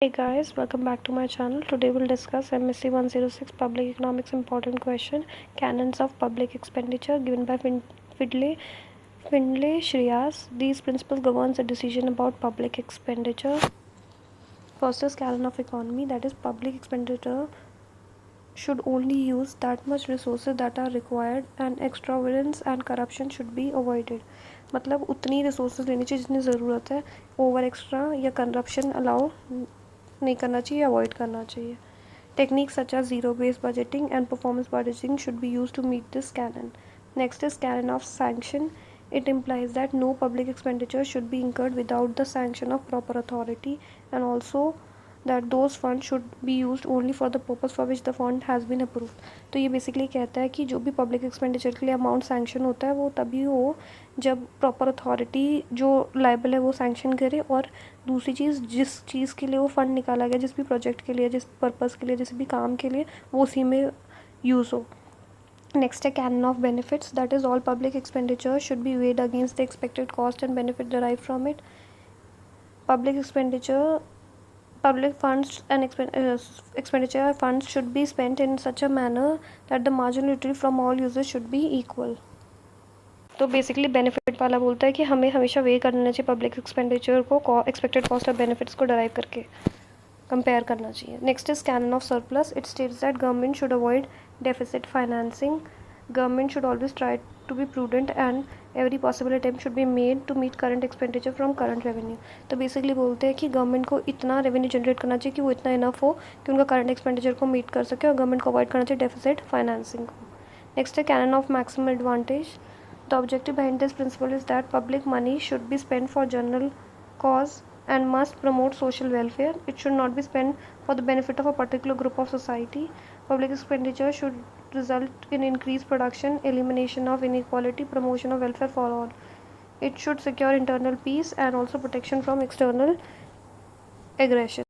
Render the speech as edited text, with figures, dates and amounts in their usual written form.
Hey guys, welcome back to my channel. Today we'll discuss MSc 106 Public Economics important question Canons of Public Expenditure given by Findlay Shreyas. These principles governs the decision about public expenditure. First is canon of economy, that is public expenditure should only use that much resources that are required and extravagance and corruption should be avoided. मतलब उतनी resources लेनी चाहिए जितनी ज़रूरत है, over extra या corruption allow नहीं करना चाहिए, अवॉइड करना चाहिए. Techniques such as zero-based budgeting and performance budgeting should be used to meet this canon. Next is canon of sanction. It implies that no public expenditure should be incurred without the sanction of proper authority, and also that those funds should be used only for the purpose for which the fund has been approved. तो ये basically कहता है कि जो भी public expenditure के लिए amount sanction होता है वो तभी हो जब प्रॉपर अथॉरिटी जो लाइबल है वो सैंक्शन करे, और दूसरी चीज़ जिस चीज़ के लिए वो फ़ंड निकाला गया, जिस भी प्रोजेक्ट के लिए, जिस पर्पज़ के लिए, जिस भी काम के लिए, वो उसी में यूज़ हो. Next, a canon of benefits, that is all public expenditure should be weighed against the expected cost and benefit derived from it. Public expenditure, public funds and expenditure funds should be spent in such a manner that the marginal utility from all users should be equal. तो basically benefit वाला बोलता है कि हमें हमेशा way करना चाहिए public expenditure को एक्सपेक्टेड कॉस्ट और बेनिफिट्स को डराइव करके कंपेयर करना चाहिए. Next is canon of surplus. It states that government should avoid deficit financing. Government should always try to be prudent and every possible attempt should be made to meet current expenditure from current revenue. तो basically बोलते हैं कि government को इतना revenue generate करना चाहिए कि वो इतना इनफ हो कि उनका करंट एक्सपेंडिचर को मीट कर सके, और गवर्नमेंट को अवॉइड करना चाहिए डेफिसिट फाइनेंसिंग को. नेक्स्ट है canon of maximum advantage. The objective behind this principle is that public money should be spent for general cause and must promote social welfare. It should not be spent for the benefit of a particular group of society. Public expenditure should result in increased production, elimination of inequality, promotion of welfare for all. It should secure internal peace and also protection from external aggression.